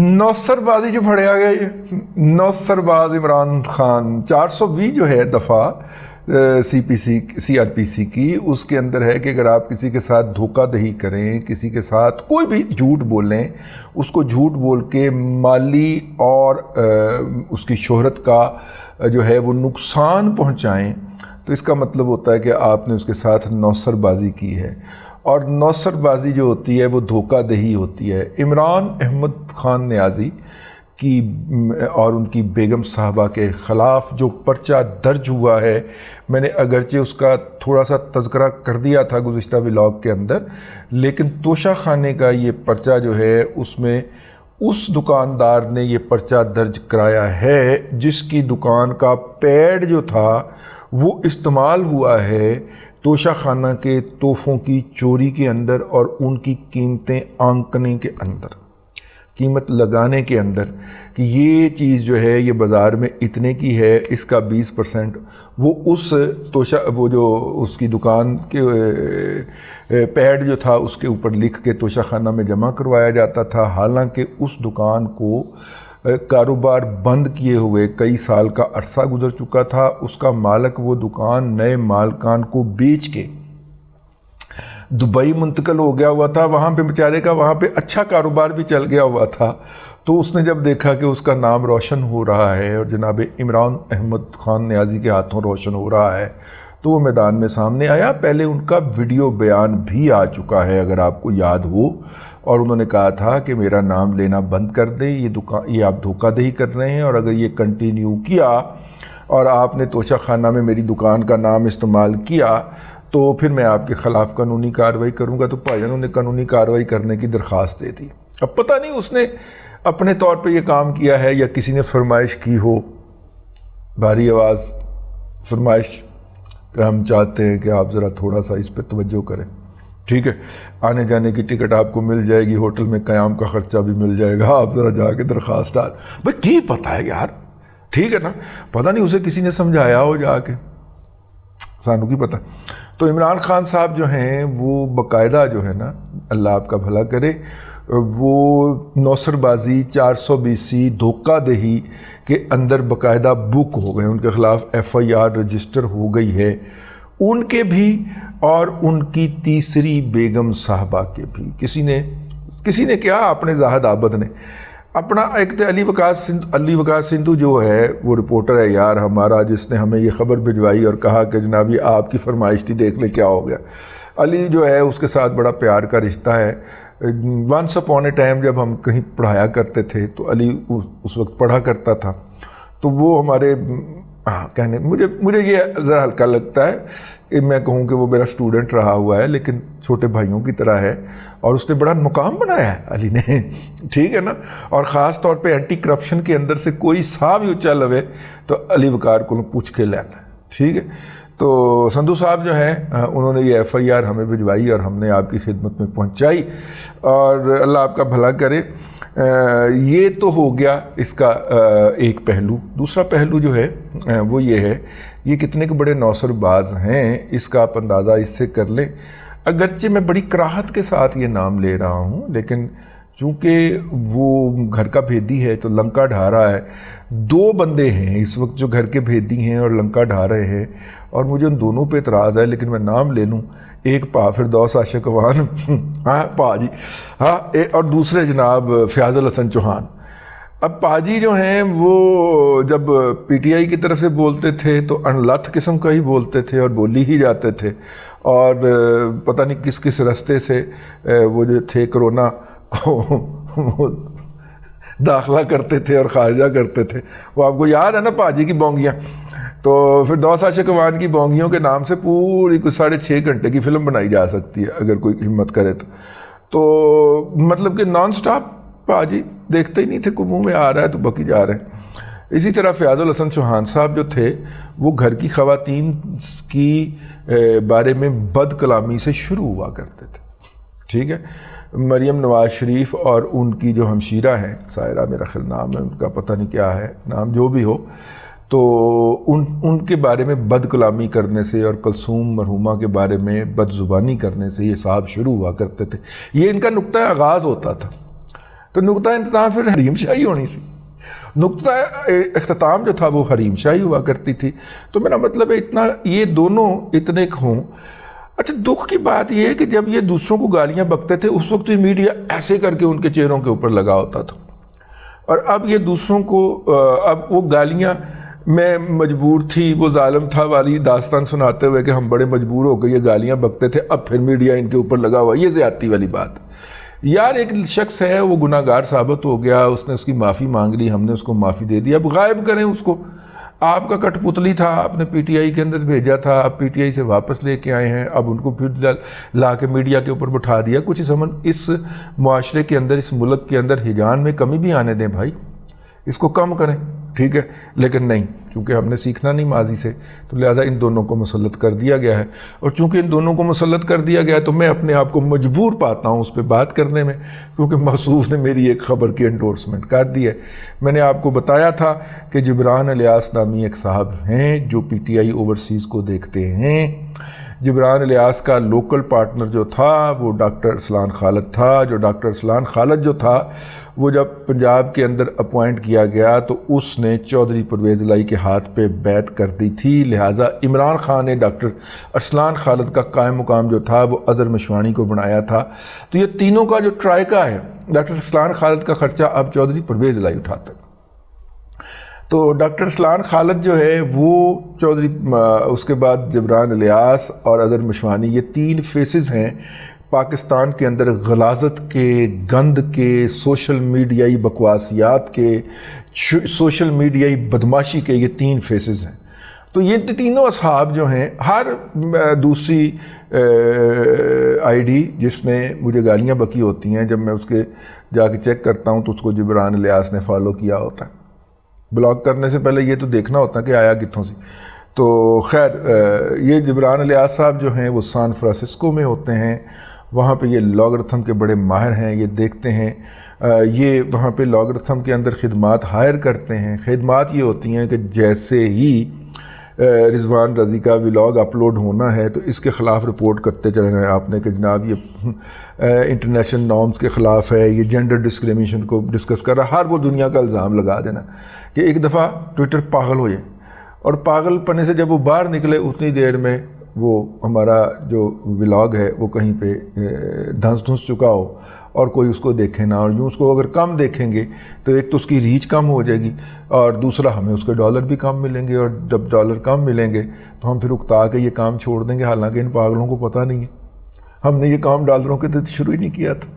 نوسر بازی جو پڑھا گیا یہ نوسر باز عمران خان 420 جو ہے دفعہ سی آر پی سی کی، اس کے اندر ہے کہ اگر آپ کسی کے ساتھ دھوکہ دہی کریں، کسی کے ساتھ کوئی بھی جھوٹ بولیں، اس کو جھوٹ بول کے مالی اور اس کی شہرت کا جو ہے وہ نقصان پہنچائیں، تو اس کا مطلب ہوتا ہے کہ آپ نے اس کے ساتھ نوسر بازی کی ہے، اور نوسر بازی جو ہوتی ہے وہ دھوکہ دہی ہوتی ہے۔ عمران احمد خان نیازی کی اور ان کی بیگم صاحبہ کے خلاف جو پرچہ درج ہوا ہے، میں نے اگرچہ اس کا تھوڑا سا تذکرہ کر دیا تھا گزشتہ ولاگ کے اندر، لیکن توشہ خانے کا یہ پرچہ جو ہے اس میں اس دکاندار نے یہ پرچہ درج کرایا ہے جس کی دکان کا پیڈ جو تھا وہ استعمال ہوا ہے توشہ خانہ کے تحفوں کی چوری کے اندر اور ان کی قیمتیں آنکنے کے اندر، قیمت لگانے کے اندر، کہ یہ چیز جو ہے یہ بازار میں اتنے کی ہے، اس کا 20% وہ اس وہ جو اس کی دکان کے پیڈ جو تھا اس کے اوپر لکھ کے توشہ خانہ میں جمع کروایا جاتا تھا، حالانکہ اس دکان کو کاروبار بند کیے ہوئے کئی سال کا عرصہ گزر چکا تھا، اس کا مالک وہ دکان نئے مالکان کو بیچ کے دبئی منتقل ہو گیا ہوا تھا، وہاں پہ بیچارے کا وہاں پہ اچھا کاروبار بھی چل گیا ہوا تھا، تو اس نے جب دیکھا کہ اس کا نام روشن ہو رہا ہے اور جناب عمران احمد خان نیازی کے ہاتھوں روشن ہو رہا ہے، تو وہ میدان میں سامنے آیا۔ پہلے ان کا ویڈیو بیان بھی آ چکا ہے اگر آپ کو یاد ہو، اور انہوں نے کہا تھا کہ میرا نام لینا بند کر دیں، یہ آپ دھوکہ دہی کر رہے ہیں، اور اگر یہ کنٹینیو کیا اور آپ نے توشہ خانہ میں میری دکان کا نام استعمال کیا تو پھر میں آپ کے خلاف قانونی کارروائی کروں گا۔ تو بھائی جانوں نے قانونی کارروائی کرنے کی درخواست دے دی۔ اب پتہ نہیں اس نے اپنے طور پہ یہ کام کیا ہے یا کسی نے فرمائش کی ہو، بھاری آواز فرمائش کہ ہم چاہتے ہیں کہ آپ ذرا تھوڑا سا اس پہ توجہ کریں، ٹھیک ہے، آنے جانے کی ٹکٹ آپ کو مل جائے گی، ہوٹل میں قیام کا خرچہ بھی مل جائے گا، آپ ذرا جا کے درخواست ڈال۔ بھائی کی پتہ ہے یار، ٹھیک ہے نا، پتہ نہیں اسے کسی نے سمجھایا ہو جا کے، سانو کی پتہ۔ تو عمران خان صاحب جو ہیں وہ باقاعدہ جو ہے نا، اللہ آپ کا بھلا کرے، وہ نوسر بازی 420 دھوکہ دہی کے اندر باقاعدہ بک ہو گئے، ان کے خلاف FIR رجسٹر ہو گئی ہے، ان کے بھی اور ان کی تیسری بیگم صاحبہ کے بھی۔ کسی نے کیا، اپنے زاہد عابد نے اپنا ایک تو علی وقاص سندھو جو ہے وہ رپورٹر ہے یار ہمارا، جس نے ہمیں یہ خبر بھجوائی اور کہا کہ جناب یہ آپ کی فرمائش تھی، دیکھ لیں کیا ہو گیا۔ علی جو ہے اس کے ساتھ بڑا پیار کا رشتہ ہے۔ ونس اپون اے ٹائم جب ہم کہیں پڑھایا کرتے تھے تو علی اس وقت پڑھا کرتا تھا، تو وہ ہمارے کہنے مجھے یہ ذرا ہلکا لگتا ہے کہ میں کہوں کہ وہ میرا سٹوڈنٹ رہا ہوا ہے، لیکن چھوٹے بھائیوں کی طرح ہے، اور اس نے بڑا مقام بنایا ہے علی نے، ٹھیک ہے نا، اور خاص طور پہ اینٹی کرپشن کے اندر سے کوئی سا بھی اچھا لوے تو علی وقار کو پوچھ کے لینا، ٹھیک ہے۔ تو سندھو صاحب جو ہیں انہوں نے یہ FIR ہمیں بھجوائی اور ہم نے آپ کی خدمت میں پہنچائی، اور اللہ آپ کا بھلا کرے۔ یہ تو ہو گیا اس کا ایک پہلو۔ دوسرا پہلو جو ہے وہ یہ ہے، یہ کتنے کے بڑے نوسر باز ہیں اس کا آپ اندازہ اس سے کر لیں۔ اگرچہ میں بڑی کراہت کے ساتھ یہ نام لے رہا ہوں، لیکن چونکہ وہ گھر کا بھیدی ہے تو لنکا ڈھا رہا ہے۔ 2 بندے ہیں اس وقت جو گھر کے بھیدی ہیں اور لنکا ڈھا رہے ہیں، اور مجھے ان دونوں پہ اعتراض ہے، لیکن میں نام لے لوں۔ ایک پا فردوس عاشق وان، ہاں پا جی، ہاں، اور دوسرے جناب فیاض الحسن چوہان۔ اب پاجی جو ہیں وہ جب PTI کی طرف سے بولتے تھے تو انلت قسم کا ہی بولتے تھے اور بولی ہی جاتے تھے، اور پتہ نہیں کس رستے سے وہ جو تھے کرونا کو داخلہ کرتے تھے اور خارجہ کرتے تھے۔ وہ آپ کو یاد ہے نا پاجی کی بونگیاں؟ تو فردوس عاشق وان کی بونگیوں کے نام سے پوری کچھ 6.5 گھنٹے کی فلم بنائی جا سکتی ہے اگر کوئی ہمت کرے تو مطلب کہ نان سٹاپ پاجی دیکھتے ہی نہیں تھے، کو منہ میں آ رہا ہے تو بکی جا رہے ہیں۔ اسی طرح فیاض الحسن چوہان صاحب جو تھے وہ گھر کی خواتین کی بارے میں بد کلامی سے شروع ہوا کرتے تھے، ٹھیک ہے۔ مریم نواز شریف اور ان کی جو ہمشیرہ ہیں، سائرہ میرا خیال نام ہے ان کا، پتہ نہیں کیا ہے نام، جو بھی ہو، تو ان کے بارے میں بد کلامی کرنے سے اور کلثوم مرحومہ کے بارے میں بد زبانی کرنے سے یہ صاحب شروع ہوا کرتے تھے۔ یہ ان کا نقطہ آغاز ہوتا تھا۔ تو نقطہ انتظام پھر حریم شاہی ہونی سی، نقطہ اختتام جو تھا وہ حریم شاہی ہوا کرتی تھی. تو میرا مطلب ہے اتنا یہ دونوں اتنے ہوں. اچھا دکھ کی بات یہ ہے کہ جب یہ دوسروں کو گالیاں بکتے تھے اس وقت میڈیا ایسے کر کے ان کے چہروں کے اوپر لگا ہوتا تھا، اور اب یہ دوسروں کو اب وہ گالیاں میں مجبور تھی، وہ ظالم تھا والی داستان سناتے ہوئے کہ ہم بڑے مجبور ہو کے یہ گالیاں بکتے تھے، اب پھر میڈیا ان کے اوپر لگا ہوا. یہ زیادتی والی بات. یار ایک شخص ہے وہ گناہ گار ثابت ہو گیا، اس نے اس کی معافی مانگ لی، ہم نے اس کو معافی دے دی، اب غائب کریں اس کو. آپ کا کٹ پتلی تھا، آپ نے پی ٹی آئی کے اندر بھیجا تھا، اب پی ٹی آئی سے واپس لے کے آئے ہیں، اب ان کو پھر لا کے میڈیا کے اوپر بٹھا دیا. کچھ اس معاشرے کے اندر، اس ملک کے اندر ہجان میں کمی بھی آنے دیں بھائی، اس کو کم کریں، ٹھیک ہے. لیکن نہیں، چونکہ ہم نے سیکھنا نہیں ماضی سے، تو لہٰذا ان دونوں کو مسلط کر دیا گیا ہے. اور چونکہ ان دونوں کو مسلط کر دیا گیا ہے تو میں اپنے آپ کو مجبور پاتا ہوں اس پہ بات کرنے میں، کیونکہ محسوف نے میری ایک خبر کی انڈورسمنٹ کر دی ہے. میں نے آپ کو بتایا تھا کہ جبران الیاس نامی ایک صاحب ہیں جو پی ٹی آئی اوورسیز کو دیکھتے ہیں. جبران الیاس کا لوکل پارٹنر جو تھا وہ ڈاکٹر ارسلان خالد تھا. جو ڈاکٹر ارسلان خالد جو تھا وہ جب پنجاب کے اندر اپوائنٹ کیا گیا تو اس نے چودھری پرویز الہی کے ہاتھ پہ بیعت کر دی تھی. لہٰذا عمران خان نے ڈاکٹر ارسلان خالد کا قائم مقام جو تھا وہ اظہر مشواڑی کو بنایا تھا. تو یہ تینوں کا جو ٹرائکا ہے، ڈاکٹر ارسلان خالد کا خرچہ اب چودھری پرویز الہی اٹھاتا ہے. تو ڈاکٹر ارسلان خالد جو ہے وہ چودھری، اس کے بعد جبران الیاس اور اظہر مشواڑی، یہ تین فیسز ہیں پاکستان کے اندر غلاظت کے، گند کے، سوشل میڈیائی بکواسیات کے، سوشل میڈیائی بدماشی کے، یہ تین فیسز ہیں. تو یہ تینوں اصحاب جو ہیں، ہر دوسری آئی ڈی جس نے مجھے گالیاں بکی ہوتی ہیں، جب میں اس کے جا کے چیک کرتا ہوں تو اس کو جبران الیاس نے فالو کیا ہوتا ہے. بلاک کرنے سے پہلے یہ تو دیکھنا ہوتا ہے کہ آیا کتوں سے. تو خیر یہ جبران الیاس صاحب جو ہیں وہ سان فرانسسکو میں ہوتے ہیں، وہاں پہ یہ لاگرتھم کے بڑے ماہر ہیں، یہ دیکھتے ہیں، یہ وہاں پہ لاگرتھم کے اندر خدمات ہائر کرتے ہیں. خدمات یہ ہوتی ہیں کہ جیسے ہی رضوان رضی کا ولاگ اپلوڈ ہونا ہے تو اس کے خلاف رپورٹ کرتے چلے جائیں آپ نے کہ جناب یہ انٹرنیشنل نارمز کے خلاف ہے، یہ جینڈر ڈسکریمنیشن کو ڈسکس کر رہا، ہر وہ دنیا کا الزام لگا دینا کہ ایک دفعہ ٹویٹر پاگل ہو جائے، اور پاگل پنے سے جب وہ باہر نکلے اتنی دیر میں وہ ہمارا جو ولاگ ہے وہ کہیں پہ دھنس چکا ہو اور کوئی اس کو دیکھے نہ. اور یوں اس کو اگر کم دیکھیں گے تو ایک تو اس کی ریچ کم ہو جائے گی، اور دوسرا ہمیں اس کے ڈالر بھی کم ملیں گے، اور جب ڈالر کم ملیں گے تو ہم پھر اکتا کے یہ کام چھوڑ دیں گے. حالانکہ ان پاگلوں کو پتہ نہیں ہے ہم نے یہ کام ڈالروں کے تحت شروع ہی نہیں کیا تھا.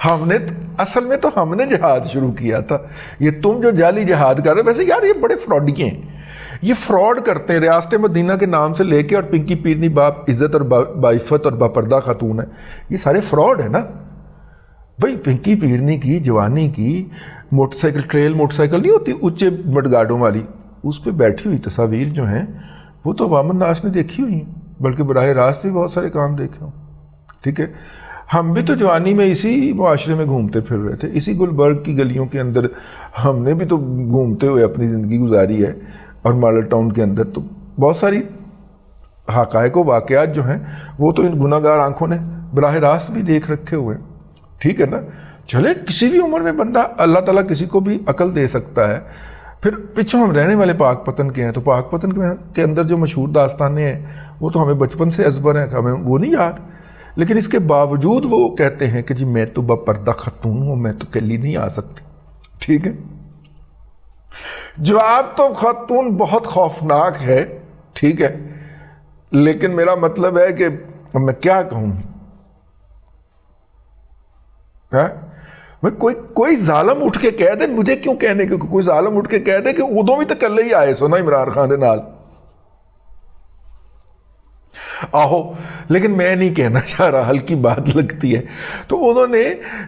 ہم نے اصل میں تو ہم نے جہاد شروع کیا تھا. یہ تم جو جعلی جہاد کر رہے، ویسے یار یہ بڑے فراڈی ہیں، یہ فراڈ کرتے ہیں. ریاست مدینہ کے نام سے لے کے اور پنکی پیرنی باپ عزت اور باعفت اور باپردہ خاتون ہے، یہ سارے فراڈ ہیں نا بھائی. پنکی پیرنی کی جوانی کی motor cycle, trail motor cycle نہیں ہوتی اونچے مڈگاڈوں والی، اس پہ بیٹھی ہوئی تصاویر جو ہیں وہ تو عوام الناس نے دیکھی ہوئی ہیں، بلکہ براہ راست بھی بہت سارے کام دیکھے ہوں. ٹھیک ہے، ہم بھی تو جوانی میں اسی معاشرے میں گھومتے پھر رہے تھے، اسی گلبرگ کی گلیوں کے اندر ہم نے بھی تو گھومتے ہوئے اپنی زندگی گزاری ہے، اور ماڈل ٹاؤن کے اندر تو بہت ساری حقائق و واقعات جو ہیں وہ تو ان گناہ گار آنکھوں نے براہ راست بھی دیکھ رکھے ہوئے ہیں. ٹھیک ہے نا، چلے کسی بھی عمر میں بندہ، اللہ تعالیٰ کسی کو بھی عقل دے سکتا ہے. پھر پیچھے ہم رہنے والے پاک پتن کے ہیں، تو پاک پتن کے اندر جو مشہور داستانیں ہیں وہ تو ہمیں بچپن سے ازبر ہیں، ہمیں وہ نہیں یاد. لیکن اس کے باوجود وہ کہتے ہیں کہ جی میں تو باپردہ خاتون ہوں، میں تو کلی نہیں آ سکتی. ٹھیک ہے، جواب تو خاتون بہت خوفناک ہے، ٹھیک ہے، لیکن میرا مطلب ہے کہ میں کیا کہوں، کوئی ظالم اٹھ کے کہہ دے، مجھے کیوں کہنے کہ کوئی ظالم اٹھ کے کہہ دے کہ ادو بھی تو کلے ہی آئے سو نا عمران خان دے نال آہو. لیکن میں نہیں کہنا چاہ رہا، ہلکی بات لگتی ہے. تو انہوں نے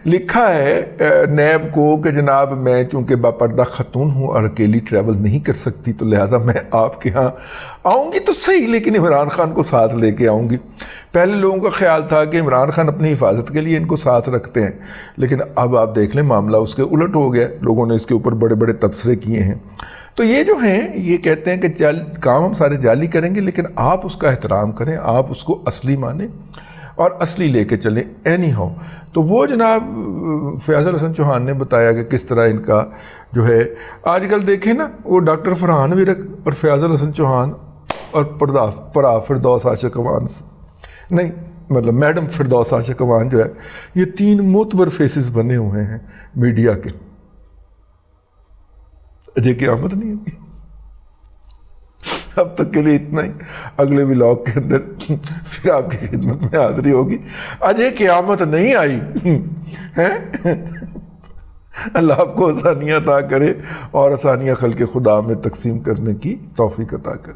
لکھا ہے نیب کو کہ جناب میں چونکہ باپردہ خاتون ہوں اور اکیلی ٹریول نہیں کر سکتی، تو لہٰذا میں آپ کے ہاں آؤں گی تو صحیح، لیکن عمران خان کو ساتھ لے کے آؤں گی. پہلے لوگوں کا خیال تھا کہ عمران خان اپنی حفاظت کے لیے ان کو ساتھ رکھتے ہیں، لیکن اب آپ دیکھ لیں معاملہ اس کے الٹ ہو گیا. لوگوں نے اس کے اوپر بڑے بڑے تبصرے کیے ہیں. تو یہ جو ہیں یہ کہتے ہیں کہ کام ہم سارے جعلی کریں گے، لیکن آپ اس کا احترام کریں، آپ اس کو اصلی مانیں. اور اصلی لے کے چلیں اینی ہاؤ. تو وہ جناب فیاض الحسن چوہان نے بتایا کہ کس طرح ان کا جو ہے آج کل دیکھیں نا وہ ڈاکٹر فرحان ورک اور فیاض الحسن چوہان اور پرا فردوس عاشق امان نہیں مطلب میڈم فردوس عاشق امان جو ہے یہ 3 معتبر فیسز بنے ہوئے ہیں میڈیا کے. اجے قیامت نہیں ہوگی. اب تک کے لیے اتنا ہی. اگلے ولاگ کے اندر پھر آپ کی خدمت میں حاضری ہوگی. اجے قیامت نہیں آئی ہیں. اللہ آپ کو آسانیاں عطا کرے اور آسانیاں خلق خدا میں تقسیم کرنے کی توفیق عطا کرے.